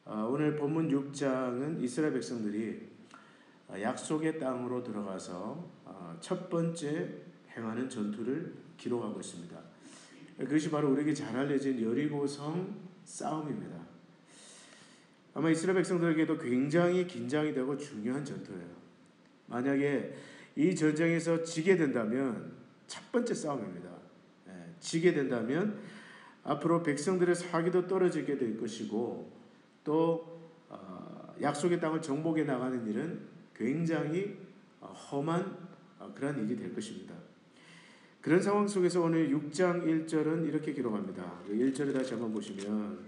오늘 본문 6장은 이스라엘 백성들이 약속의 땅으로 들어가서 첫 번째 행하는 전투를 기록하고 있습니다. 그것이 바로 우리에게 잘 알려진 여리고성 싸움입니다. 아마 이스라엘 백성들에게도 굉장히 긴장이 되고 중요한 전투예요. 만약에 이 전쟁에서 지게 된다면 첫 번째 싸움입니다. 지게 된다면 앞으로 백성들의 사기도 떨어지게 될 것이고 또 약속의 땅을 정복해 나가는 일은 굉장히 험한 그런 일이 될 것입니다. 그런 상황 속에서 오늘 6장 1절은 이렇게 기록합니다. 1절을 다시 한번 보시면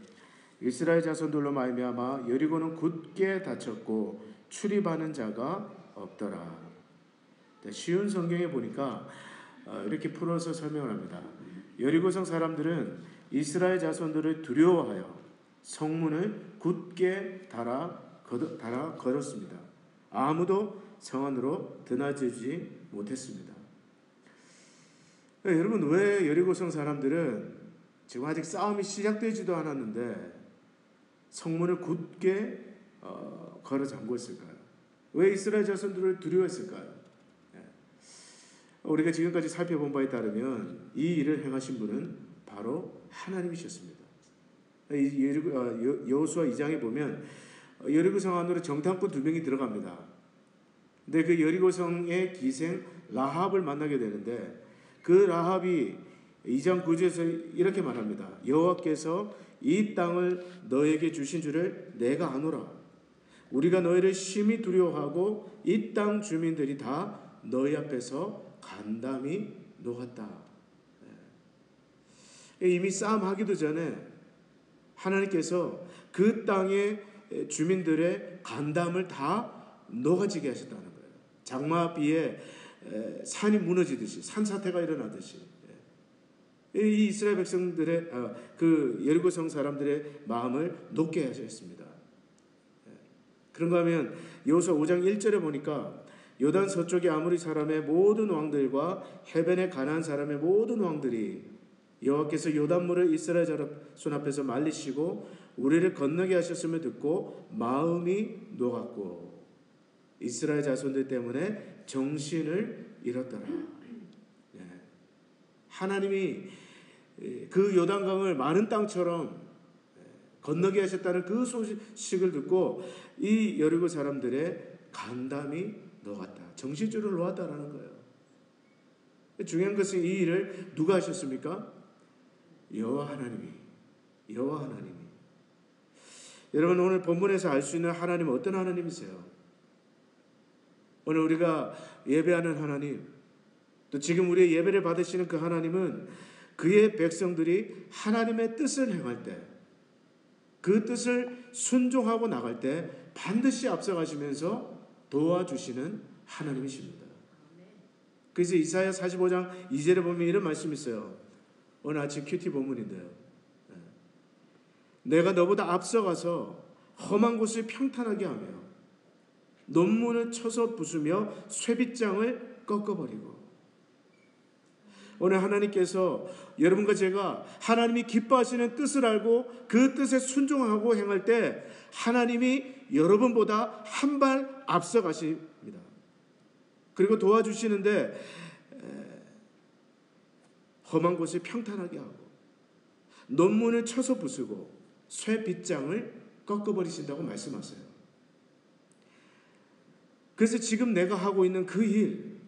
이스라엘 자손들로 말미암아 여리고는 굳게 닫혔고 출입하는 자가 없더라. 쉬운 성경에 보니까 이렇게 풀어서 설명을 합니다. 여리고성 사람들은 이스라엘 자손들을 두려워하여 성문을 굳게 달아 걸었습니다. 아무도 성 안으로 드나들지 못했습니다. 여러분, 왜 여리고성 사람들은 지금 아직 싸움이 시작되지도 않았는데 성문을 굳게 걸어 잠궜을까요? 왜 이스라엘 자손들을 두려워했을까요? 우리가 지금까지 살펴본 바에 따르면 이 일을 행하신 분은 바로 하나님이셨습니다. 여호수아 2장에 보면 여리고성 안으로 정탐꾼 2명이 들어갑니다. 근데 그 여리고성의 기생 라합을 만나게 되는데 그 라합이 2장 9절에서 이렇게 말합니다. 여호와께서 이 땅을 너에게 주신 줄을 내가 아노라. 우리가 너희를 심히 두려워하고 이 땅 주민들이 다 너희 앞에서 간담이 녹았다. 이미 싸움하기도 전에 하나님께서 그 땅의 주민들의 간담을 다 녹아지게 하셨다는 거예요. 장마비에 산이 무너지듯이, 산사태가 일어나듯이 이 이스라엘 백성들의 그 여리고성 사람들의 마음을 녹게 하셨습니다. 그런가 하면 여호수아 5장 1절에 보니까 요단 서쪽의 아모리 사람의 모든 왕들과 해변의 가나안 사람의 모든 왕들이 여호와께서 요단물을 이스라엘 자손 앞에서 말리시고 우리를 건너게 하셨음을 듣고 마음이 녹았고 이스라엘 자손들 때문에 정신을 잃었더라. 하나님이 그 요단강을 마른 땅처럼 건너게 하셨다는 그 소식을 듣고 이 여리고 사람들의 간담이 녹았다. 정신줄을 놓았다라는 거예요. 중요한 것은 이 일을 누가 하셨습니까? 여호와 하나님이. 여러분, 오늘 본문에서 알 수 있는 하나님은 어떤 하나님이세요? 오늘 우리가 예배하는 하나님, 또 지금 우리의 예배를 받으시는 그 하나님은 그의 백성들이 하나님의 뜻을 행할 때, 그 뜻을 순종하고 나갈 때 반드시 앞서가시면서 도와주시는 하나님이십니다. 그래서 이사야 45장 2절에 보면 이런 말씀이 있어요. 오늘 아침 큐티 본문인데요. 내가 너보다 앞서가서 험한 곳을 평탄하게 하며 논문을 쳐서 부수며 쇠빗장을 꺾어버리고. 오늘 하나님께서 여러분과 제가 하나님이 기뻐하시는 뜻을 알고 그 뜻에 순종하고 행할 때 하나님이 여러분보다 한 발 앞서 가십니다. 그리고 도와주시는데 험한 곳을 평탄하게 하고 논문을 쳐서 부수고 쇠빗장을 꺾어버리신다고 말씀하세요. 그래서 지금 내가 하고 있는 그 일,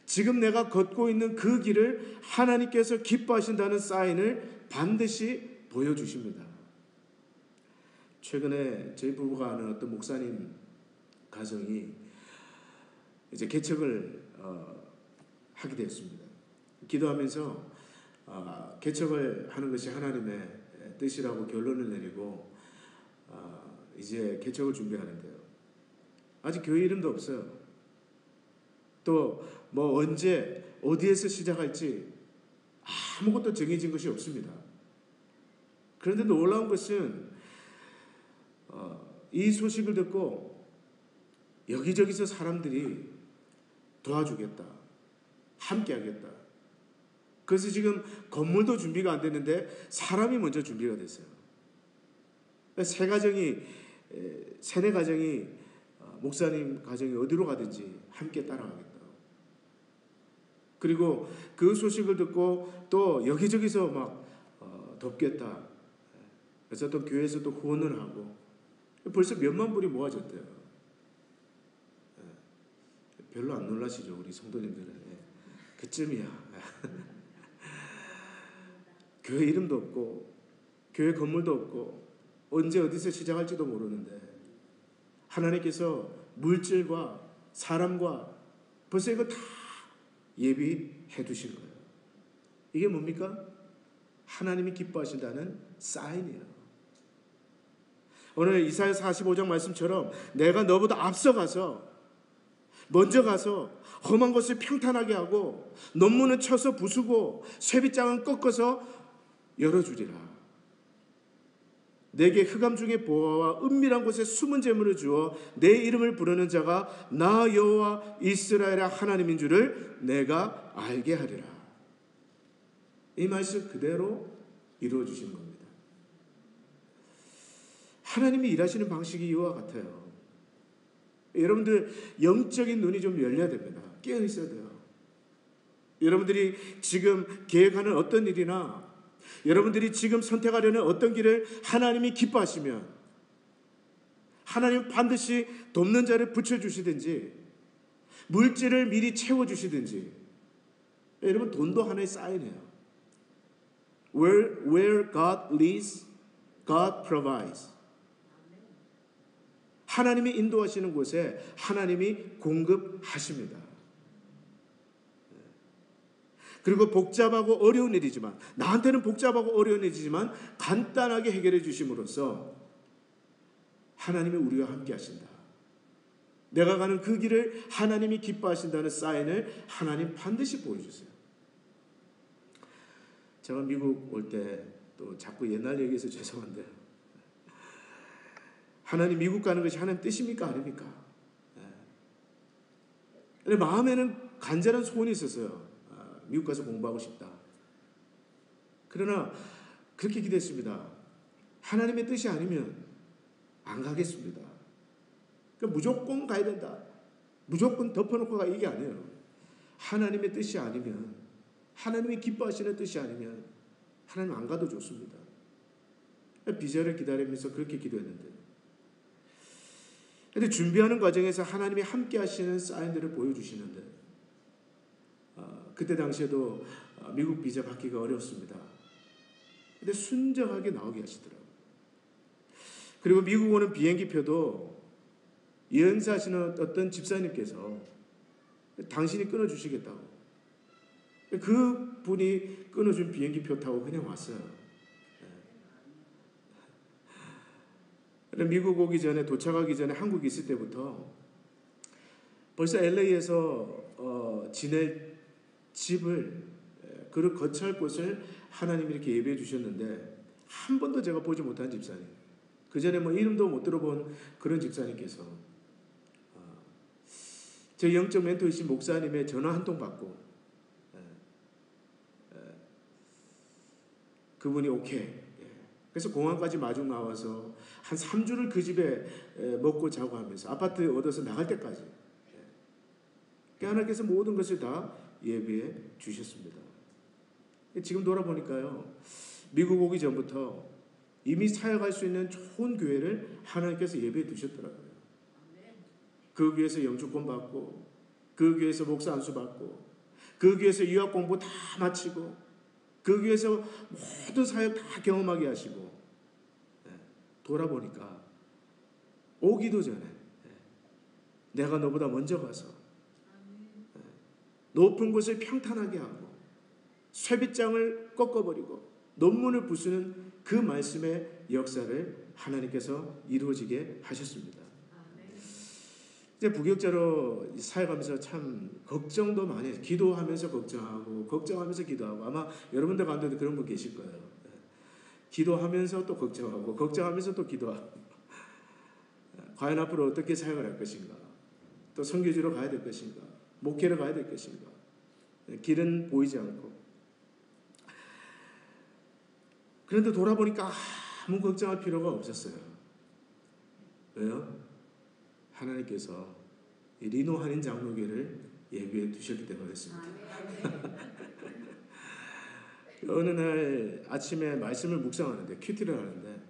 지금 내가 걷고 있는 그 길을 하나님께서 기뻐하신다는 사인을 반드시 보여주십니다. 최근에 저희 부부가 아는 어떤 목사님 가정이 이제 개척을 하게 되었습니다. 기도하면서 개척을 하는 것이 하나님의 뜻이라고 결론을 내리고 이제 개척을 준비하는데요. 아직 교회 이름도 없어요. 또 뭐 언제 어디에서 시작할지 아무것도 정해진 것이 없습니다. 그런데 놀라운 것은 이 소식을 듣고 여기저기서 사람들이 도와주겠다, 함께하겠다. 그래서 지금 건물도 준비가 안 됐는데 사람이 먼저 준비가 됐어요. 세 가정이 세네 가정이 목사님 가정이 어디로 가든지 함께 따라가겠다. 그리고 그 소식을 듣고 또 여기저기서 막 돕겠다. 그래서 또 교회에서 또 후원을 하고 벌써 몇만 불이 모아졌대요. 별로 안 놀라시죠, 우리 성도님들은. 그쯤이야. 교회 이름도 없고 교회 건물도 없고 언제 어디서 시작할지도 모르는데 하나님께서 물질과 사람과 벌써 이거 다 예비해 두신 거예요. 이게 뭡니까? 하나님이 기뻐하신다는 사인이에요. 오늘 이사야 45장 말씀처럼 내가 너보다 앞서가서 먼저 가서 험한 것을 평탄하게 하고 논문은 쳐서 부수고 쇠빗장은 꺾어서 열어주리라. 내게 흑암 중에 보화와 은밀한 곳에 숨은 재물을 주어 내 이름을 부르는 자가 나 여호와 이스라엘의 하나님인 줄을 내가 알게 하리라. 이 말씀 그대로 이루어 주신 겁니다. 하나님이 일하시는 방식이 이와 같아요. 여러분들 영적인 눈이 좀 열려야 됩니다. 깨어 있어야 돼요. 여러분들이 지금 계획하는 어떤 일이나 여러분들이 지금 선택하려는 어떤 길을 하나님이 기뻐하시면 하나님 반드시 돕는 자를 붙여주시든지 물질을 미리 채워주시든지. 여러분 돈도 하나의 사인이에요. Where God leads, God provides. 하나님이 인도하시는 곳에 하나님이 공급하십니다. 그리고 복잡하고 어려운 일이지만 나한테는 복잡하고 어려운 일이지만 간단하게 해결해 주심으로써 하나님이 우리와 함께 하신다. 내가 가는 그 길을 하나님이 기뻐하신다는 사인을 하나님 반드시 보여주세요. 제가 미국 올 때 또 자꾸 옛날 얘기해서 죄송한데 하나님 미국 가는 것이 하나님 뜻입니까? 아닙니까? 근데 마음에는 간절한 소원이 있었어요. 미국 가서 공부하고 싶다. 그러나 그렇게 기도했습니다. 하나님의 뜻이 아니면 안 가겠습니다. 그러니까 무조건 가야 된다. 무조건 덮어놓고 가 이게 아니에요. 하나님의 뜻이 아니면 하나님이 기뻐하시는 뜻이 아니면 하나님 안 가도 좋습니다. 비자를 기다리면서 그렇게 기도했는데 근데 준비하는 과정에서 하나님이 함께 하시는 사인들을 보여주시는데 그때 당시에도 미국 비자 받기가 어려웠습니다. 근데 순정하게 나오게 하시더라고요. 그리고 미국 오는 비행기표도 연사하시는 어떤 집사님께서 당신이 끊어주시겠다고. 그 분이 끊어준 비행기표 타고 그냥 왔어요. 미국 오기 전에 도착하기 전에 한국에 있을 때부터 벌써 LA에서 지낼 집을 그 거처할 곳을 하나님이 이렇게 예배해 주셨는데 한 번도 제가 보지 못한 집사님, 그 전에 뭐 이름도 못 들어본 그런 집사님께서 제 영적 멘토이신 목사님의 전화 한 통 받고 그분이 오케이. 그래서 공항까지 마중 나와서 한 3주를 그 집에 먹고 자고 하면서 아파트 얻어서 나갈 때까지 하나님께서 모든 것을 다 예배해 주셨습니다. 지금 돌아보니까요, 미국 오기 전부터 이미 사역할 수 있는 좋은 교회를 하나님께서 예배해 두셨더라고요. 그 교회에서 영주권 받고, 그 교회에서 목사 안수 받고, 그 교회에서 유학 공부 다 마치고, 그 교회에서 모든 사역 다 경험하게 하시고, 돌아보니까 오기도 전에 내가 너보다 먼저 가서 높은 곳을 평탄하게 하고 쇠빗장을 꺾어버리고 논문을 부수는 그 말씀의 역사를 하나님께서 이루어지게 하셨습니다. 이제 부격자로 사역하면서 참 걱정도 많이 해요. 기도하면서 걱정하고 걱정하면서 기도하고 아마 여러분들 가운데도 그런 분 계실 거예요. 기도하면서 또 걱정하고 걱정하면서 또 기도하고 과연 앞으로 어떻게 사역을 할 것인가, 또 선교지로 가야 될 것인가, 목회를 가야 될 것인가, 길은 보이지 않고. 그런데 돌아보니까 아무 걱정할 필요가 없었어요. 왜요? 하나님께서 이 리노 한인 장로교를 예비해 두셨기 때문에 그렇습니다. 어느 날 아침에 말씀을 묵상하는데 큐티를 하는데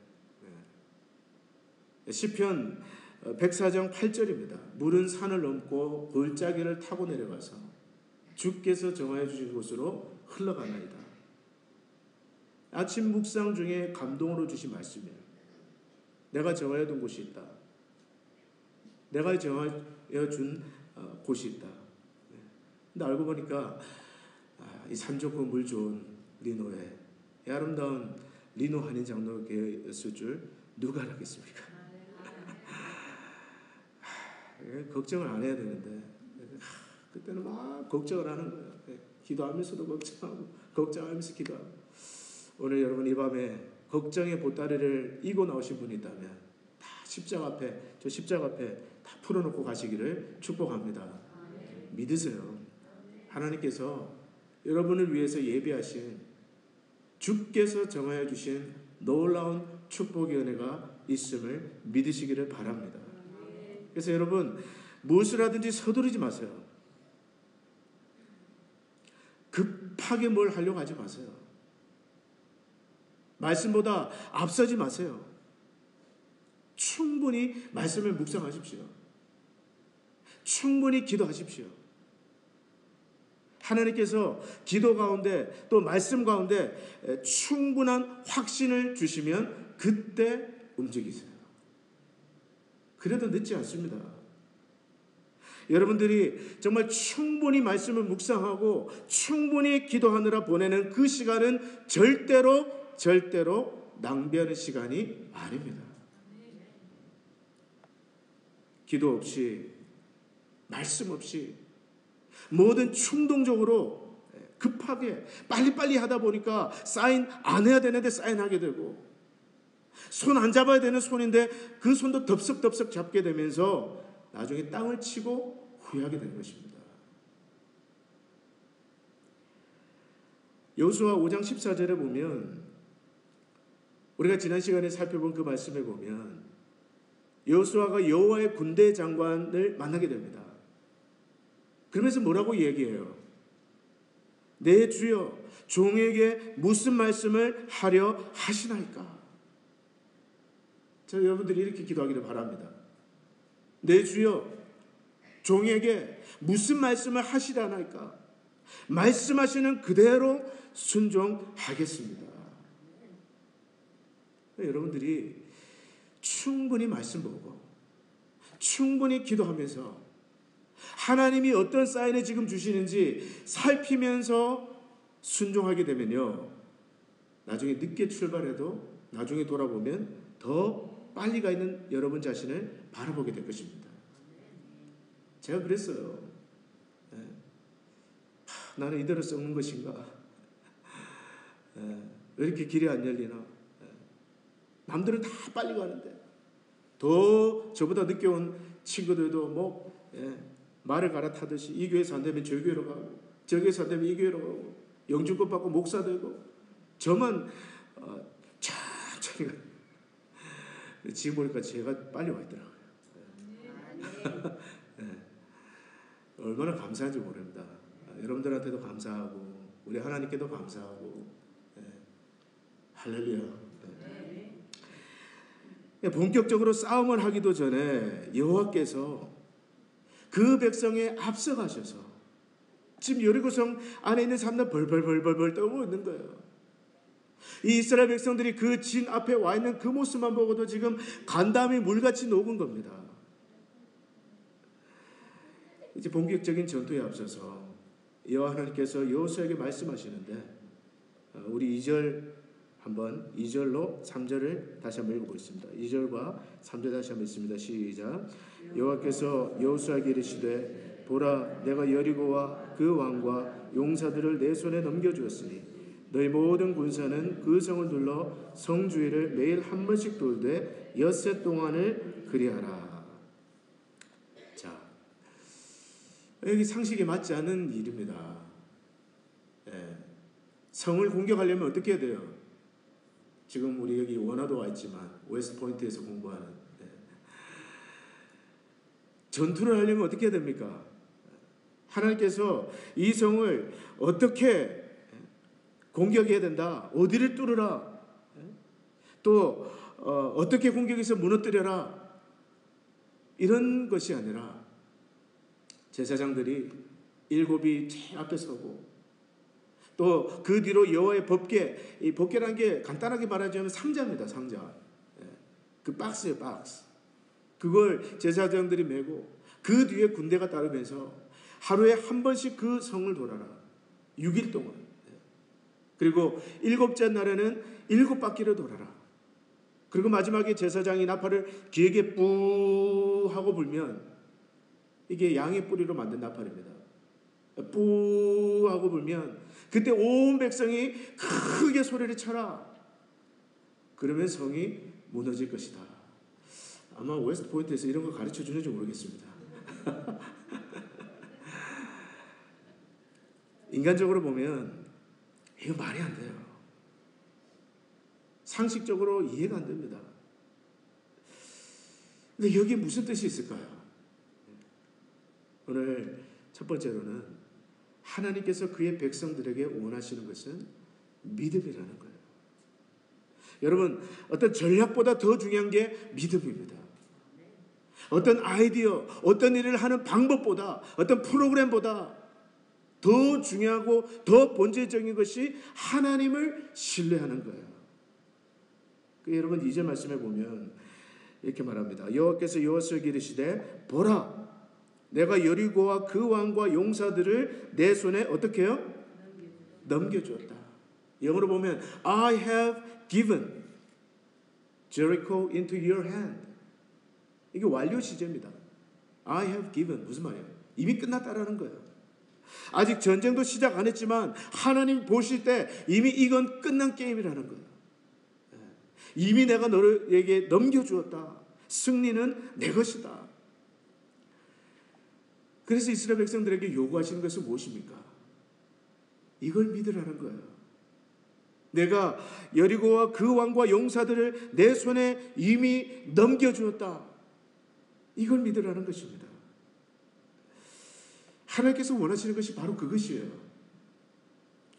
시편 104장 8절입니다. 물은 산을 넘고 골짜기를 타고 내려가서 주께서 정하여 주신 곳으로 흘러가나이다. 아침 묵상 중에 감동으로 주신 말씀이에요. 내가 정하여 둔 곳이 있다. 내가 정하여 준 곳이 있다. 근데 알고 보니까 이 산 좋고 물 좋은 리노에 이 아름다운 리노 한인 장로교였을 줄 누가 알았겠습니까? 걱정을 안 해야 되는데 그때는 막 걱정을 하는 거예요. 기도하면서도 걱정하면서 기도하고. 오늘 여러분 이 밤에 걱정의 보따리를 이고 나오신 분이 있다면 다 십자가 앞에, 저 십자가 앞에 다 풀어놓고 가시기를 축복합니다. 믿으세요. 하나님께서 여러분을 위해서 예비하신, 주께서 정하여 주신 놀라운 축복의 은혜가 있음을 믿으시기를 바랍니다. 그래서 여러분 무엇을 하든지 서두르지 마세요. 급하게 뭘 하려고 하지 마세요. 말씀보다 앞서지 마세요. 충분히 말씀을 묵상하십시오. 충분히 기도하십시오. 하나님께서 기도 가운데 또 말씀 가운데 충분한 확신을 주시면 그때 움직이세요. 그래도 늦지 않습니다. 여러분들이 정말 충분히 말씀을 묵상하고 충분히 기도하느라 보내는 그 시간은 절대로 낭비하는 시간이 아닙니다. 기도 없이, 말씀 없이 뭐든 충동적으로 급하게 빨리빨리 하다 보니까 사인 안 해야 되는데 사인하게 되고, 손 안 잡아야 되는 손인데 그 손도 덥석덥석 잡게 되면서 나중에 땅을 치고 후회하게 되는 것입니다. 여호수아 5장 14절에 보면, 우리가 지난 시간에 살펴본 그 말씀에 보면 여호수아가 여호와의 군대 장관을 만나게 됩니다. 그러면서 뭐라고 얘기해요? 내 주여, 종에게 무슨 말씀을 하려 하시나이까? 자, 여러분들이 이렇게 기도하기를 바랍니다. 내 주여, 종에게 무슨 말씀을 하시라나이까? 말씀하시는 그대로 순종하겠습니다. 여러분들이 충분히 말씀 보고 충분히 기도하면서 하나님이 어떤 사인을 지금 주시는지 살피면서 순종하게 되면요, 나중에 늦게 출발해도 나중에 돌아보면 더 빨리 가 있는 여러분 자신을 바라보게 될 것입니다. 제가 그랬어요. 나는 이대로 썩는 것인가? 왜 이렇게 길이 안 열리나? 남들은 다 빨리 가는데 더 저보다 늦게 온 친구들도 말을 갈아타듯이 이 교회에서 안 되면 저 교회로 가고, 저 교회에서 안 되면 이 교회로 가고, 영주권 받고 목사 되고, 저만 천천히 가요. 지금 보니까 제가 빨리 와 있더라고요. 얼마나 감사한지 모릅니다. 여러분들한테도 감사하고 우리 하나님께도 감사하고. 할렐루야. 본격적으로 싸움을 하기도 전에 여호와께서 그 백성에 앞서가셔서 지금 여리고성 안에 있는 사람들 벌벌 떨고 있는 거예요. 이 이스라엘 백성들이 그 진 앞에 와 있는 그 모습만 보고도 지금 간담이 물같이 녹은 겁니다. 이제 본격적인 전투에 앞서서 여호와 하나님께서 여호수아에게 말씀하시는데, 우리 2절 한번 2절로 3절을 다시 한번 읽어보겠습니다. 2절과 3절 다시 한번 읽습니다. 시작. 여호와께서 여호수아에게 이르시되, 보라, 내가 여리고와 그 왕과 용사들을 내 손에 넘겨주었으니 너희 모든 군사는 그 성을 둘러 성 주위를 매일 한 번씩 돌되 엿새 동안을 그리하라. 자, 여기 상식에 맞지 않은 일입니다. 성을 공격하려면 어떻게 해야 돼요? 지금 우리 여기 원화도 와 있지만 웨스트 포인트에서 공부하는 전투를 하려면 어떻게 해야 됩니까? 하나님께서 이 성을 어떻게 공격해야 된다. 어디를 뚫으라. 또 어떻게 공격해서 무너뜨려라. 이런 것이 아니라 제사장들이 일곱이 제일 앞에 서고 또 그 뒤로 여호와의 법궤, 이 법궤라는 게 간단하게 말하자면 상자입니다. 상자. 그 박스예요. 박스. 그걸 제사장들이 메고 그 뒤에 군대가 따르면서 하루에 한 번씩 그 성을 돌아라. 6일 동안. 그리고 일곱째 날에는 7바퀴를 돌아라. 그리고 마지막에 제사장이 나팔을 길게 뿌 하고 불면 이게 양의 뿌리로 만든 나팔입니다. 뿌 하고 불면 그때 온 백성이 크게 소리를 쳐라. 그러면 성이 무너질 것이다. 아마 웨스트 포인트에서 이런 거 가르쳐 주는지 모르겠습니다. 인간적으로 보면 이거 말이 안 돼요. 상식적으로 이해가 안 됩니다. 근데 여기에 무슨 뜻이 있을까요? 오늘 첫 번째로는 하나님께서 그의 백성들에게 원하시는 것은 믿음이라는 거예요. 여러분, 어떤 전략보다 더 중요한 게 믿음입니다. 어떤 아이디어, 어떤 일을 하는 방법보다, 어떤 프로그램보다 더 중요하고 더 본질적인 것이 하나님을 신뢰하는 거예요. 여러분 2절 말씀에 보면 이렇게 말합니다. 여호와께서 여호수아에게 이르시되 보라, 내가 여리고와 그 왕과 용사들을 내 손에 어떻게 해요? 넘겨주었다. 영어로 보면 I have given Jericho into your hand. 이게 완료 시제입니다. I have given 무슨 말이에요? 이미 끝났다라는 거예요. 아직 전쟁도 시작 안 했지만 하나님 보실 때 이미 이건 끝난 게임이라는 거예요. 이미 내가 너에게 넘겨주었다. 승리는 내 것이다. 그래서 이스라엘 백성들에게 요구하시는 것은 무엇입니까? 이걸 믿으라는 거예요. 내가 여리고와 그 왕과 용사들을 내 손에 이미 넘겨주었다. 이걸 믿으라는 것입니다. 하나님께서 원하시는 것이 바로 그것이에요.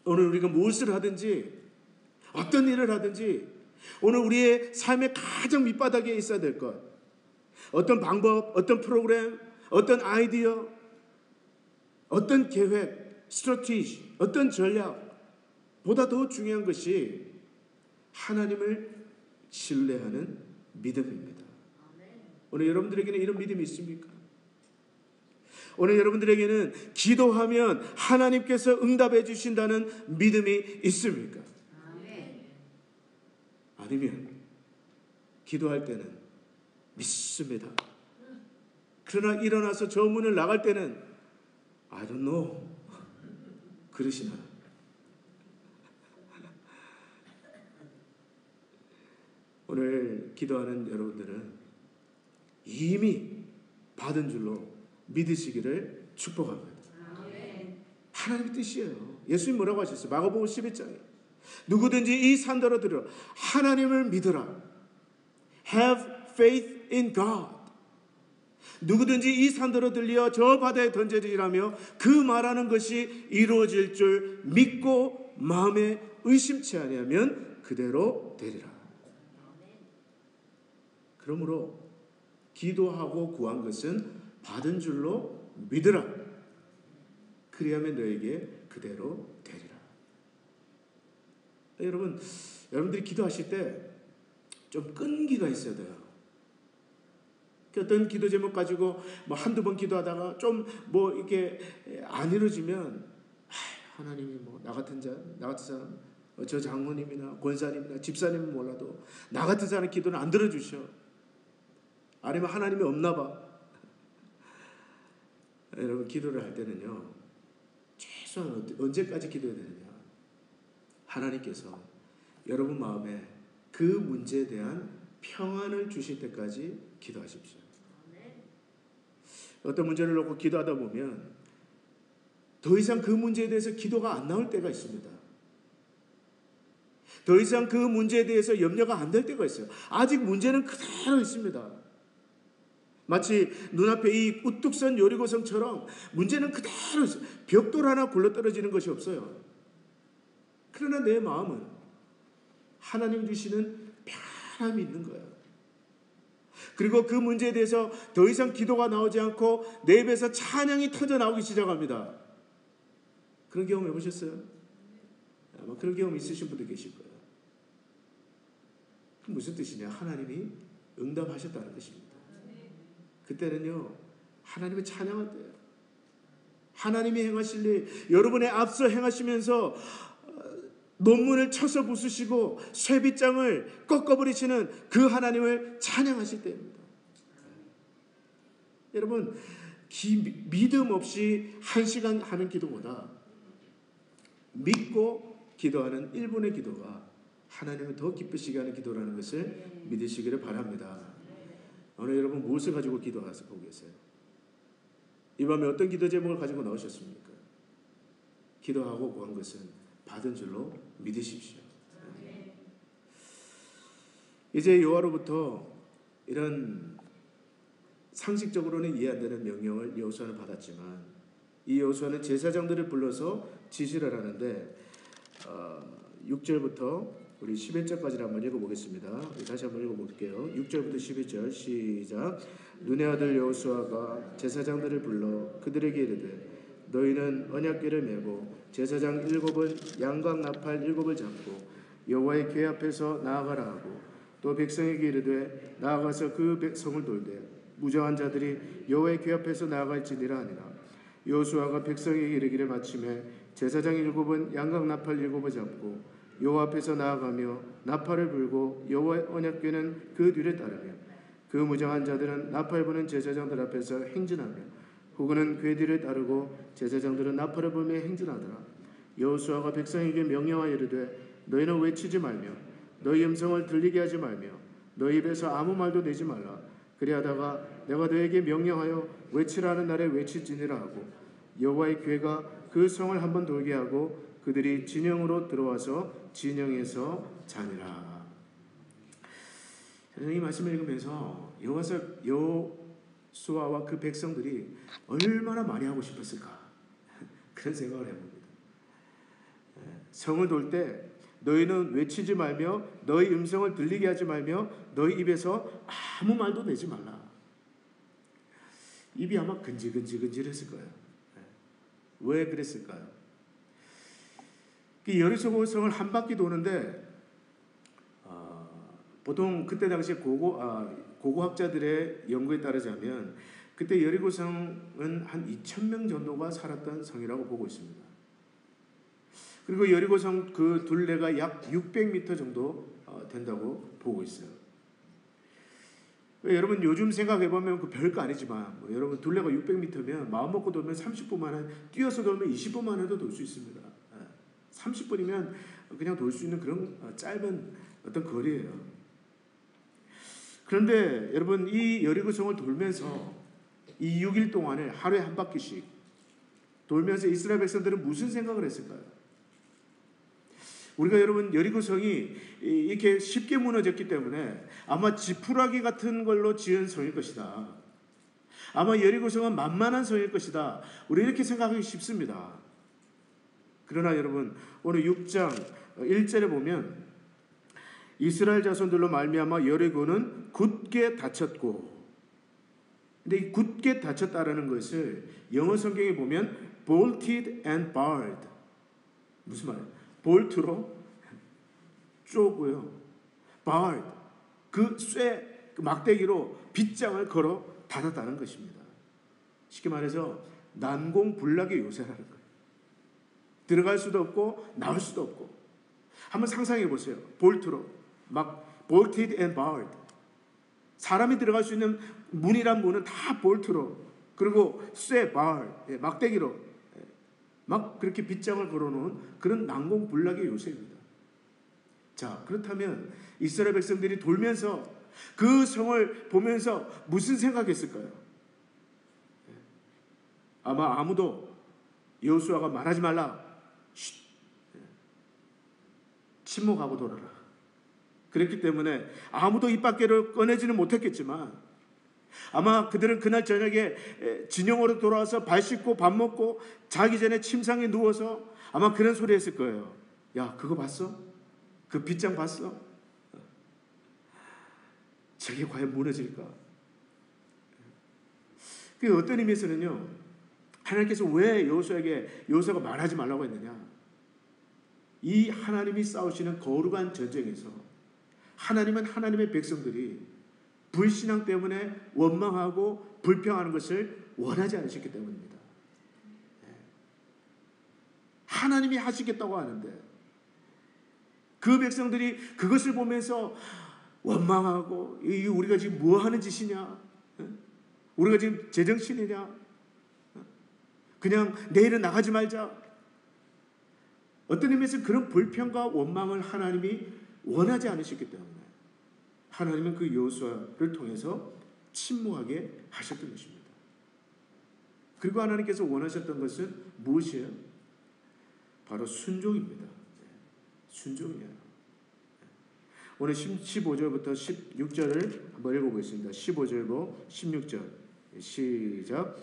오늘 우리가 무엇을 하든지 어떤 일을 하든지 오늘 우리의 삶의 가장 밑바닥에 있어야 될 것, 어떤 방법, 어떤 프로그램, 어떤 아이디어, 어떤 계획, 스트래티지, 어떤 전략보다 더 중요한 것이 하나님을 신뢰하는 믿음입니다. 오늘 여러분들에게는 이런 믿음이 있습니까? 오늘 여러분들에게는 기도하면 하나님께서 응답해 주신다는 믿음이 있습니까? 아니면 기도할 때는 믿습니다. 그러나 일어나서 저 문을 나갈 때는 I don't know 그러시나? 오늘 기도하는 여러분들은 이미 받은 줄로 믿으시기를 축복합니다. 하나님의 뜻이에요. 예수님 뭐라고 하셨어요? 마가복음 11장에 누구든지 이 산더러 들으라. 하나님을 믿으라. Have faith in God. 누구든지 이 산더러 들려 저 바다에 던져지라며 그 말하는 것이 이루어질 줄 믿고 마음에 의심치 아니하면 그대로 되리라. 그러므로 기도하고 구한 것은 받은 줄로 믿으라. 그리하면 너에게 그대로 되리라. 여러분들이 기도하실 때 좀 끈기가 있어야 돼요. 어떤 기도 제목 가지고 뭐 한두 번 기도하다가 좀 뭐 이렇게 안 이루어지면 하나님이 뭐 나 같은 사람, 저 장로님이나 권사님이나 집사님은 몰라도 나 같은 사람 기도는 안 들어주셔. 아니면 하나님이 없나 봐. 여러분 기도를 할 때는요, 최소한 언제까지 기도해야 되느냐? 하나님께서 여러분 마음에 그 문제에 대한 평안을 주실 때까지 기도하십시오. 어떤 문제를 놓고 기도하다 보면 더 이상 그 문제에 대해서 기도가 안 나올 때가 있습니다. 더 이상 그 문제에 대해서 염려가 안 될 때가 있어요. 아직 문제는 그대로 있습니다. 마치 눈앞에 이 우뚝 선 여리고성처럼 문제는 그대로 벽돌 하나 굴러떨어지는 것이 없어요. 그러나 내 마음은 하나님 주시는 편함이 있는 거예요. 그리고 그 문제에 대해서 더 이상 기도가 나오지 않고 내 입에서 찬양이 터져 나오기 시작합니다. 그런 경험 해보셨어요? 아마 그런 경험 있으신 분도 계실 거예요. 그럼 무슨 뜻이냐? 하나님이 응답하셨다는 뜻입니다. 그때는요, 하나님을 찬양할 때예요. 하나님이 행하실 일, 여러분의 앞서 행하시면서 논문을 쳐서 부수시고 쇠빗장을 꺾어버리시는 그 하나님을 찬양하실 때입니다. 여러분, 믿음 없이 1시간 하는 기도보다 믿고 기도하는 1분의 기도가 하나님을 더 기쁘시게 하는 기도라는 것을 믿으시기를 바랍니다. 오늘 여러분 무엇을 가지고 기도하고 계세요? 이 밤에 어떤 기도 제목을 가지고 나오셨습니까? 기도하고 구한 것은 받은 줄로 믿으십시오. 이제 여호와로부터 이런 상식적으로는 이해 안 되는 명령을 여호수아는 받았지만 이 여호수아는 제사장들을 불러서 지시를 하는데 6절부터 우리 11절까지를 한번 읽어보겠습니다. 다시 한번 읽어볼게요. 6절부터 11절 시작. 눈의 아들 여호수아가 제사장들을 불러 그들에게 이르되 너희는 언약궤를 메고 제사장 7은 양각 나팔 7을 잡고 여호와의 궤 앞에서 나아가라 하고 또 백성에게 이르되 나아가서 그 백성을 돌되 무장한 자들이 여호와의 궤 앞에서 나아갈지니라 하니라. 여호수아가 백성에게 이르기를 마침에 제사장 7은 양각 나팔 7을 잡고 여호와 앞에서 나아가며 나팔을 불고 여호와의 언약궤는 그 뒤를 따르며 그 무장한 자들은 나팔 부는 제사장들 앞에서 행진하며 후군은 궤 뒤를 따르고 제사장들은 나팔을 불며 행진하더라. 여호수아가 백성에게 명령하여 이르되 너희는 외치지 말며 너희 음성을 들리게 하지 말며 너희 입에서 아무 말도 내지 말라. 그리하다가 내가 너에게 명령하여 외치라는 날에 외칠지니라 하고 여호와의 궤가 그 성을 한번 돌게 하고 그들이 진영으로 들어와서 진영에서 자니라. 이 말씀을 읽으면서 여호수아와 그 백성들이 얼마나 많이 하고 싶었을까 그런 생각을 해봅니다. 성을 돌 때 너희는 외치지 말며 너희 음성을 들리게 하지 말며 너희 입에서 아무 말도 내지 말라. 입이 아마 근질근질했을 거예요. 왜 그랬을까요? 여리고 성을 한 바퀴 도는데 보통 그때 당시 고고학자들의 연구에 따르자면 그때 여리고 성은 한 2,000명 정도가 살았던 성이라고 보고 있습니다. 그리고 여리고 성 그 둘레가 약 600m 정도 된다고 보고 있어요. 여러분 요즘 생각해보면 그 별거 아니지만 여러분 둘레가 600m면 마음 먹고 돌면 30분만 뛰어서 돌면 20분만 해도 돌 수 있습니다. 30분이면 그냥 돌 수 있는 그런 짧은 어떤 거리예요. 그런데 여러분 이 여리고성을 돌면서 이 6일 동안에 하루에 한 바퀴씩 돌면서 이스라엘 백성들은 무슨 생각을 했을까요? 우리가 여러분 여리고성이 이렇게 쉽게 무너졌기 때문에 아마 지푸라기 같은 걸로 지은 성일 것이다. 아마 여리고성은 만만한 성일 것이다. 우리 이렇게 생각하기 쉽습니다. 그러나 여러분 오늘 6장 1절에 보면 이스라엘 자손들로 말미암아 여리고는 굳게 닫혔고, 근데 이 굳게 닫혔다라는 것을 영어 성경에 보면 bolted and barred, 무슨 말이에요? 볼트로 쪼고요, barred 그 막대기로 빗장을 걸어 닫았다는 것입니다. 쉽게 말해서 난공불락의 요새라는 거예요. 들어갈 수도 없고 나올 수도 없고. 한번 상상해 보세요. 볼트로 막 bolted and barred. 사람이 들어갈 수 있는 문이란 문은 다 볼트로, 그리고 bar, 막대기로 막 그렇게 빗장을 걸어놓은 그런 난공불락의 요새입니다. 자, 그렇다면 이스라엘 백성들이 돌면서 그 성을 보면서 무슨 생각했을까요? 아마 아무도 여호수아가 말하지 말라, 침묵하고 돌아라, 그랬기 때문에 아무도 입 밖으로 꺼내지는 못했겠지만 아마 그들은 그날 저녁에 진영으로 돌아와서 발 씻고 밥 먹고 자기 전에 침상에 누워서 아마 그런 소리 했을 거예요. 야, 그거 봤어? 그 빗장 봤어? 저게 과연 무너질까? 그 어떤 의미에서는요, 하나님께서 왜 여호수아가 말하지 말라고 했느냐? 이 하나님이 싸우시는 거룩한 전쟁에서 하나님은 하나님의 백성들이 불신앙 때문에 원망하고 불평하는 것을 원하지 않으셨기 때문입니다. 하나님이 하시겠다고 하는데 그 백성들이 그것을 보면서 원망하고 우리가 지금 뭐 하는 짓이냐? 우리가 지금 제정신이냐? 그냥 내일은 나가지 말자. 어떤 의미에서 그런 불평과 원망을 하나님이 원하지 않으셨기 때문에 하나님은 그 여호수아를 통해서 침묵하게 하셨던 것입니다. 그리고 하나님께서 원하셨던 것은 무엇이에요? 바로 순종입니다. 순종이에요. 오늘 15절부터 16절을 한번 읽어보겠습니다. 15절부터 16절 시작.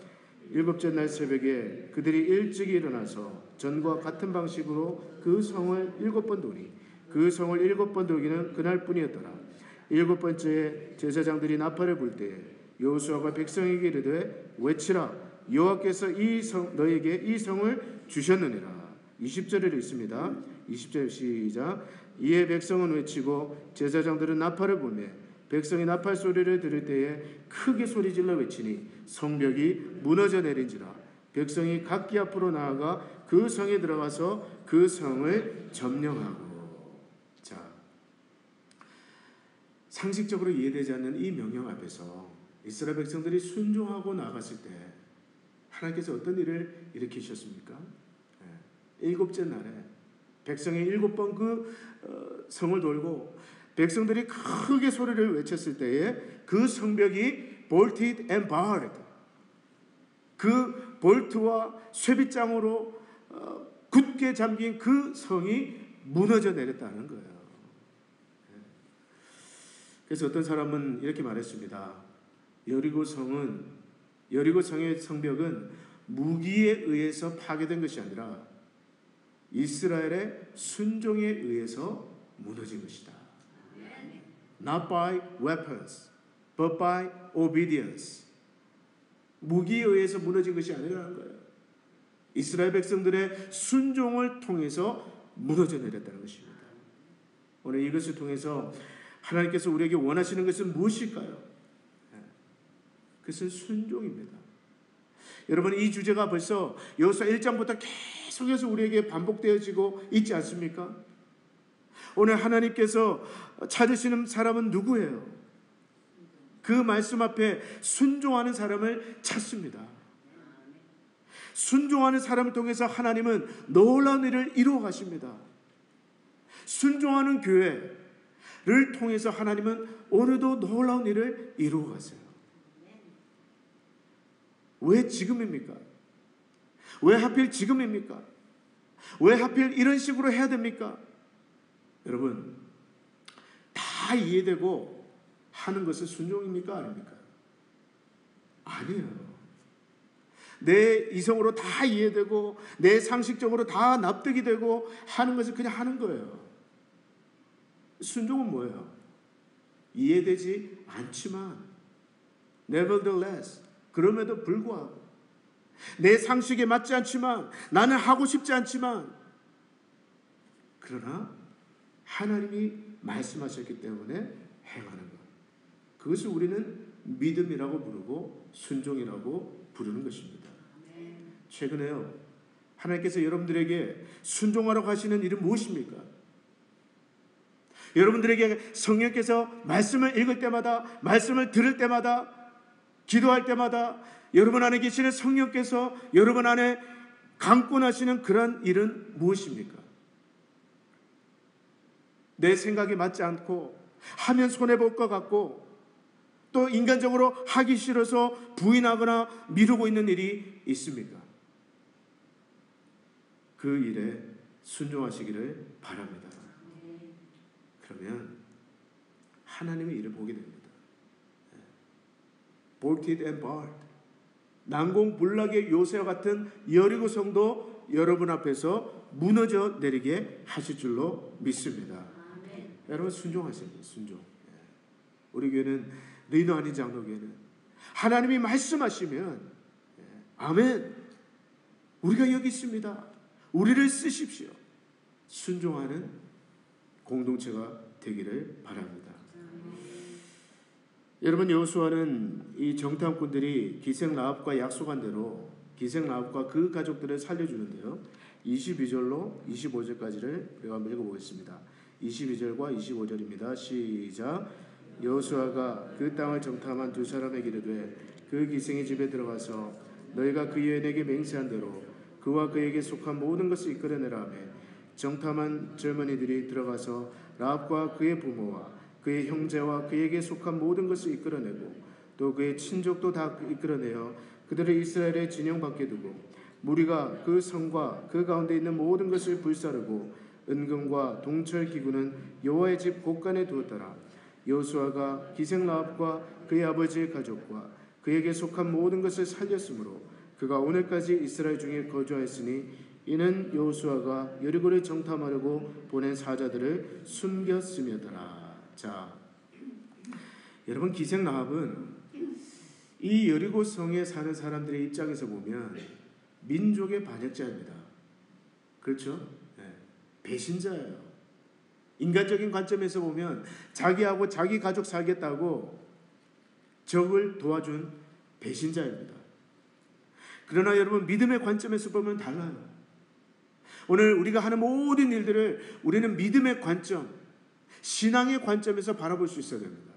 일곱째 날 새벽에 그들이 일찍 일어나서 전과 같은 방식으로 그 성을 7번 도니 그 성을 7번 돌기는 그날뿐이었더라. 7번째에 제사장들이 나팔을 불 때에 여호수아가 백성에게 이르되 외치라 여호와께서 너에게 이 성을 주셨느니라. 20절을 읽습니다. 20절 시작. 이에 백성은 외치고 제사장들은 나팔을 불매 백성이 나팔 소리를 들을 때에 크게 소리질러 외치니 성벽이 무너져 내린지라. 백성이 각기 앞으로 나아가 그 성에 들어가서 그 성을 점령하고. 자, 상식적으로 이해되지 않는 이 명령 앞에서 이스라엘 백성들이 순종하고 나갔을 때 하나님께서 어떤 일을 일으키셨습니까? 7째 날에 백성이 7번 그 성을 돌고 백성들이 크게 소리를 외쳤을 때에 그 성벽이 bolted and barred, 그 볼트와 쇠빗장으로 굳게 잠긴 그 성이 무너져 내렸다는 거예요. 그래서 어떤 사람은 이렇게 말했습니다. 여리고성의 성벽은 무기에 의해서 파괴된 것이 아니라 이스라엘의 순종에 의해서 무너진 것이다. Not by weapons, but by obedience. 무기에 의해서 무너진 것이 아니라는 거예요. 이스라엘 백성들의 순종을 통해서 무너져 내렸다는 것입니다. 오늘 이것을 통해서 하나님께서 우리에게 원하시는 것은 무엇일까요? 그것은 순종입니다. 여러분, 이 주제가 벌써 여호수아 1장부터 계속해서 우리에게 반복되어지고 있지 않습니까? 오늘 하나님께서 찾으시는 사람은 누구예요? 그 말씀 앞에 순종하는 사람을 찾습니다. 순종하는 사람을 통해서 하나님은 놀라운 일을 이루어 가십니다. 순종하는 교회를 통해서 하나님은 오늘도 놀라운 일을 이루어 가세요. 왜 지금입니까? 왜 하필 지금입니까? 왜 하필 이런 식으로 해야 됩니까? 여러분, 다 이해되고 하는 것은 순종입니까? 아닙니까? 아니에요. 내 이성으로 다 이해되고 내 상식적으로 다 납득이 되고 하는 것을 그냥 하는 거예요. 순종은 뭐예요? 이해되지 않지만 nevertheless, 그럼에도 불구하고 내 상식에 맞지 않지만 나는 하고 싶지 않지만 그러나 하나님이 말씀하셨기 때문에 행하는 것. 그것을 우리는 믿음이라고 부르고 순종이라고 부르는 것입니다. 최근에요, 하나님께서 여러분들에게 순종하라고 하시는 일은 무엇입니까? 여러분들에게 성령께서 말씀을 읽을 때마다, 말씀을 들을 때마다, 기도할 때마다 여러분 안에 계시는 성령께서 여러분 안에 강권하시는 그런 일은 무엇입니까? 내 생각에 맞지 않고 하면 손해볼 것 같고 또 인간적으로 하기 싫어서 부인하거나 미루고 있는 일이 있습니까? 그 일에 순종하시기를 바랍니다. 그러면 하나님의 일을 보게 됩니다. bolted and barred. 난공불락의 요새와 같은 여리고성도 여러분 앞에서 무너져 내리게 하실 줄로 믿습니다. 여러분 순종하세요. 순종. 우리 교회는 너희도 아닌 장로교회는 하나님이 말씀하시면 아멘. 우리가 여기 있습니다. 우리를 쓰십시오. 순종하는 공동체가 되기를 바랍니다. 여러분, 여호수아는 이 정탐꾼들이 기생라합과 약속한 대로 기생라합과 그 가족들을 살려주는데요. 22절로 25절까지를 우리가 한번 읽어보겠습니다. 22절과 25절입니다. 시작. 여호수아가 그 땅을 정탐한 두 사람에게 이르되 그 기생의 집에 들어가서 너희가 그 여인에게 맹세한 대로 그와 그에게 속한 모든 것을 이끌어내라 하며 정탐한 젊은이들이 들어가서 라합과 그의 부모와 그의 형제와 그에게 속한 모든 것을 이끌어내고 또 그의 친족도 다 이끌어내어 그들을 이스라엘의 진영 밖에 두고 무리가 그 성과 그 가운데 있는 모든 것을 불사르고 은금과 동철 기구는 여호와의 집 곳간에 두었더라. 여호수아가 기생라합과 그의 아버지의 가족과 그에게 속한 모든 것을 살렸으므로 그가 오늘까지 이스라엘 중에 거주하였으니 이는 여호수아가 여리고를 정탐하려고 보낸 사자들을 숨겼음이더라. 자, 여러분, 기생라합은 이 여리고 성에 사는 사람들의 입장에서 보면 민족의 반역자입니다. 그렇죠? 네. 배신자예요. 인간적인 관점에서 보면 자기하고 자기 가족 살겠다고 적을 도와준 배신자입니다. 그러나 여러분, 믿음의 관점에서 보면 달라요. 오늘 우리가 하는 모든 일들을 우리는 믿음의 관점, 신앙의 관점에서 바라볼 수 있어야 됩니다.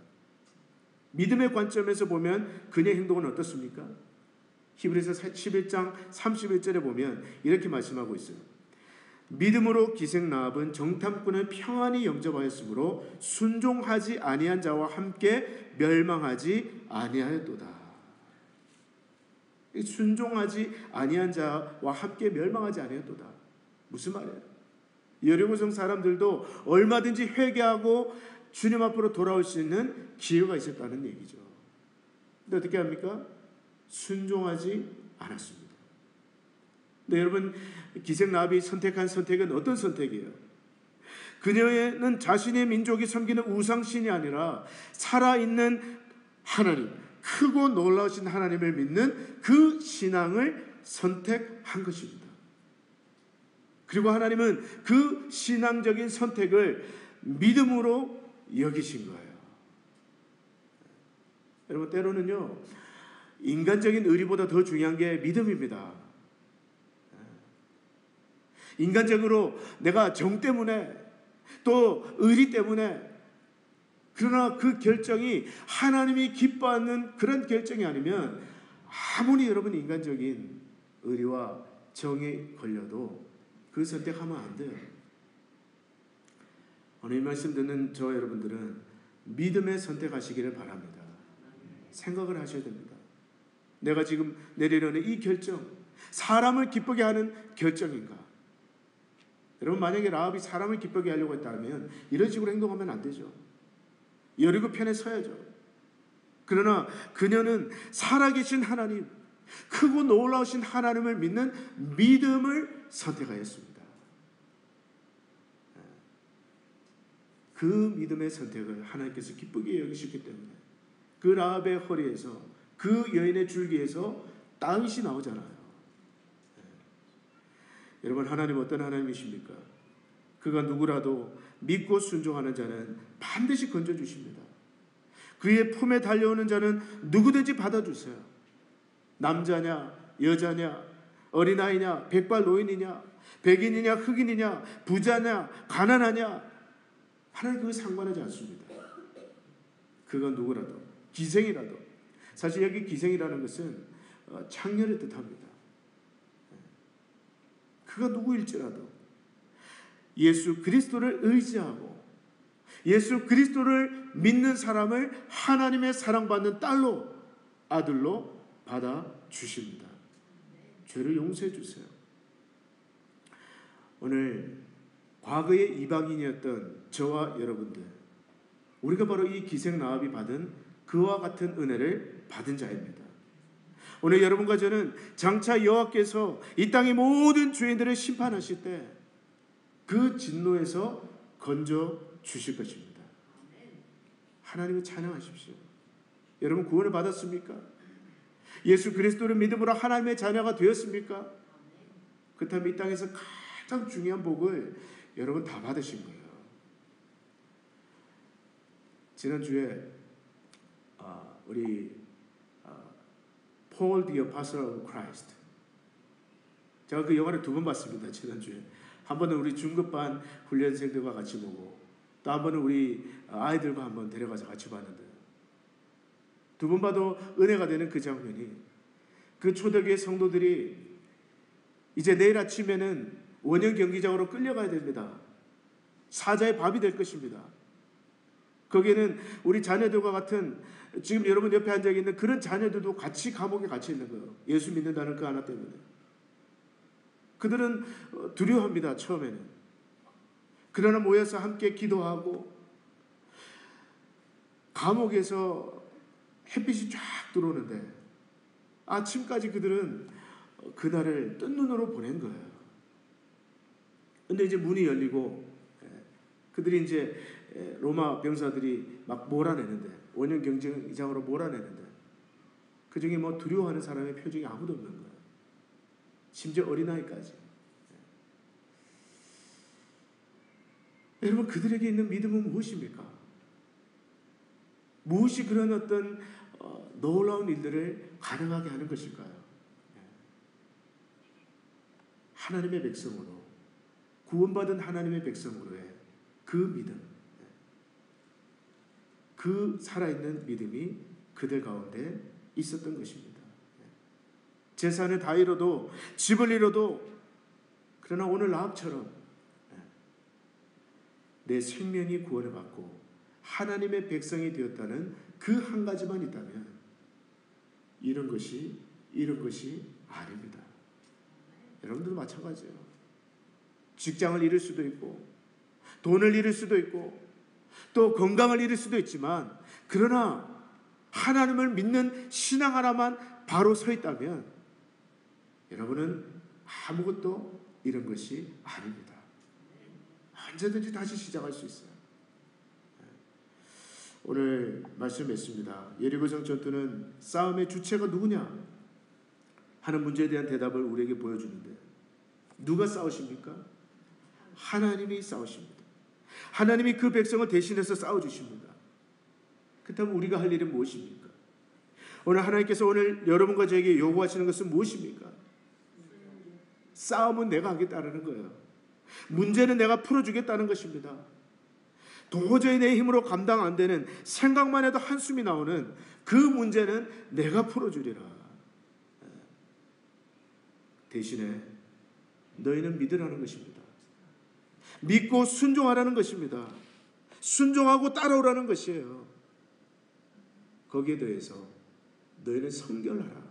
믿음의 관점에서 보면 그의 행동은 어떻습니까? 히브리서 11장 31절에 보면 이렇게 말씀하고 있어요. 믿음으로 기생라합은 정탐꾼을 평안히 영접하였으므로 순종하지 아니한 자와 함께 멸망하지 아니하였도다. 순종하지 아니한 자와 함께 멸망하지 아니하였도다. 무슨 말이에요? 여리고성 사람들도 얼마든지 회개하고 주님 앞으로 돌아올 수 있는 기회가 있었다는 얘기죠. 근데 어떻게 합니까? 순종하지 않았습니다. 근데 여러분, 기생라합이 선택한 선택은 어떤 선택이에요? 그녀는 자신의 민족이 섬기는 우상신이 아니라 살아있는 하나님, 크고 놀라우신 하나님을 믿는 그 신앙을 선택한 것입니다. 그리고 하나님은 그 신앙적인 선택을 믿음으로 여기신 거예요. 여러분, 때로는요, 인간적인 의리보다 더 중요한 게 믿음입니다. 인간적으로 내가 정 때문에 또 의리 때문에, 그러나 그 결정이 하나님이 기뻐하는 그런 결정이 아니면 아무리 여러분 인간적인 의리와 정에 걸려도 그 선택하면 안 돼요. 오늘 이 말씀 듣는 저 여러분들은 믿음의 선택하시기를 바랍니다. 생각을 하셔야 됩니다. 내가 지금 내리려는 이 결정, 사람을 기쁘게 하는 결정인가? 여러분, 만약에 라합이 사람을 기쁘게 하려고 했다면 이런 식으로 행동하면 안 되죠. 여리고 편에 서야죠. 그러나 그녀는 살아계신 하나님, 크고 놀라우신 하나님을 믿는 믿음을 선택하였습니다. 그 믿음의 선택을 하나님께서 기쁘게 여기셨기 때문에 그 라합의 허리에서, 그 여인의 줄기에서 다윗이 나오잖아요. 여러분, 하나님 어떤 하나님이십니까? 그가 누구라도 믿고 순종하는 자는 반드시 건져주십니다. 그의 품에 달려오는 자는 누구든지 받아주세요. 남자냐, 여자냐, 어린아이냐, 백발노인이냐, 백인이냐, 흑인이냐, 부자냐, 가난하냐, 하나님 그거 상관하지 않습니다. 그가 누구라도, 기생이라도. 사실 여기 기생이라는 것은 창녀를 뜻합니다. 그가 누구일지라도 예수 그리스도를 의지하고 예수 그리스도를 믿는 사람을 하나님의 사랑받는 딸로, 아들로 받아주십니다. 죄를 용서해 주세요. 오늘 과거의 이방인이었던 저와 여러분들, 우리가 바로 이 기생라합이 받은 그와 같은 은혜를 받은 자입니다. 오늘 여러분과 저는 장차 여호와께서 이 땅의 모든 죄인들을 심판하실 때 그 진노에서 건져 주실 것입니다. 하나님을 찬양하십시오. 여러분 구원을 받았습니까? 예수 그리스도를 믿음으로 하나님의 자녀가 되었습니까? 그렇다면 이 땅에서 가장 중요한 복을 여러분 다 받으신 거예요. 지난주에 우리 Paul the Apostle of Christ, 제가 그 영화를 2번 봤습니다. 지난주에 한 번은 우리 중급반 훈련생들과 같이 보고 또 한 번은 우리 아이들과 한번 데려가서 같이 봤는데 2번 봐도 은혜가 되는 그 장면이, 그 초대교회 성도들이 이제 내일 아침에는 원형 경기장으로 끌려가야 됩니다. 사자의 밥이 될 것입니다. 거기에는 우리 자녀들과 같은, 지금 여러분 옆에 앉아 있는 그런 자녀들도 같이 감옥에 갇혀 있는 거예요. 예수 믿는다는 그 하나 때문에. 그들은 두려워합니다. 처음에는. 그러나 모여서 함께 기도하고 감옥에서 햇빛이 쫙 들어오는데 아침까지 그들은 그날을 뜬 눈으로 보낸 거예요. 근데 이제 문이 열리고 그들이 이제 로마 병사들이 막 몰아내는데, 원형 경기장으로 몰아내는데 그 중에 뭐 두려워하는 사람의 표정이 아무도 없는 거예요. 심지어 어린아이까지. 여러분, 그들에게 있는 믿음은 무엇입니까? 무엇이 그런 어떤 놀라운 일들을 가능하게 하는 것일까요? 하나님의 백성으로, 구원받은 하나님의 백성으로의 그 믿음, 그 살아있는 믿음이 그들 가운데 있었던 것입니다. 재산을 다 잃어도, 집을 잃어도, 그러나 오늘 라합처럼 내 생명이 구원을 받고 하나님의 백성이 되었다는 그 한 가지만 있다면 이런 것이 아닙니다. 여러분들도 마찬가지예요. 직장을 잃을 수도 있고 돈을 잃을 수도 있고 또 건강을 잃을 수도 있지만, 그러나 하나님을 믿는 신앙 하나만 바로 서 있다면 여러분은 아무것도 잃은 것이 아닙니다. 언제든지 다시 시작할 수 있어요. 오늘 말씀했습니다. 여리고성 전투는 싸움의 주체가 누구냐 하는 문제에 대한 대답을 우리에게 보여주는데, 누가 싸우십니까? 하나님이 싸우십니다. 하나님이 그 백성을 대신해서 싸워주십니다. 그렇다면 우리가 할 일은 무엇입니까? 오늘 하나님께서 오늘 여러분과 저에게 요구하시는 것은 무엇입니까? 싸움은 내가 하겠다는 거예요. 문제는 내가 풀어주겠다는 것입니다. 도저히 내 힘으로 감당 안 되는, 생각만 해도 한숨이 나오는 그 문제는 내가 풀어주리라. 대신에 너희는 믿으라는 것입니다. 믿고 순종하라는 것입니다. 순종하고 따라오라는 것이에요. 거기에 대해서 너희는 성결하라.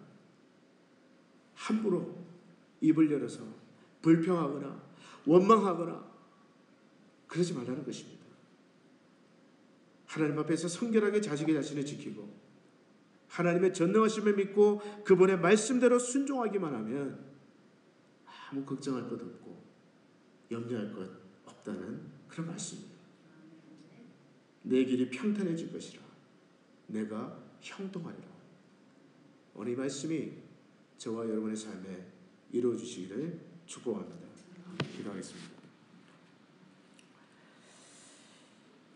함부로 입을 열어서 불평하거나 원망하거나 그러지 말라는 것입니다. 하나님 앞에서 성결하게 자식의 자신을 지키고 하나님의 전능하심을 믿고 그분의 말씀대로 순종하기만 하면 아무 걱정할 것 없고 염려할 것 없다는 그런 말씀입니다. 내 길이 평탄해질 것이라 내가 형통하리라. 오늘 이 말씀이 저와 여러분의 삶에 이루어 주시기를 축복합니다. 기도하겠습니다.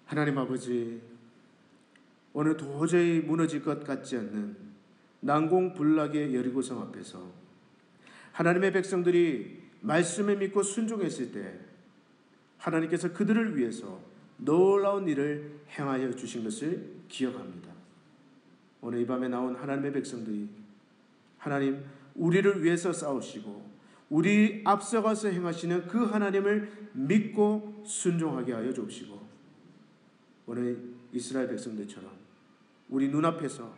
하나님 아버지, 오늘 도저히 무너질 것 같지 않는 난공불락의 여리고성 앞에서 하나님의 백성들이 말씀을 믿고 순종했을 때 하나님께서 그들을 위해서 놀라운 일을 행하여 주신 것을 기억합니다. 오늘 이 밤에 나온 하나님의 백성들이 하나님, 우리를 위해서 싸우시고 우리 앞서가서 행하시는 그 하나님을 믿고 순종하게 하여 주옵시고, 오늘 이스라엘 백성들처럼 우리 눈앞에서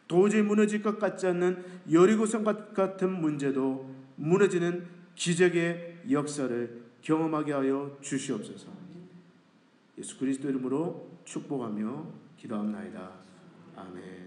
도저히 무너질 것 같지 않는 여리고성 같은 문제도 무너지는 기적의 역사를 경험하게 하여 주시옵소서. 예수 그리스도 이름으로 축복하며 기도합나이다. 아멘. 아멘.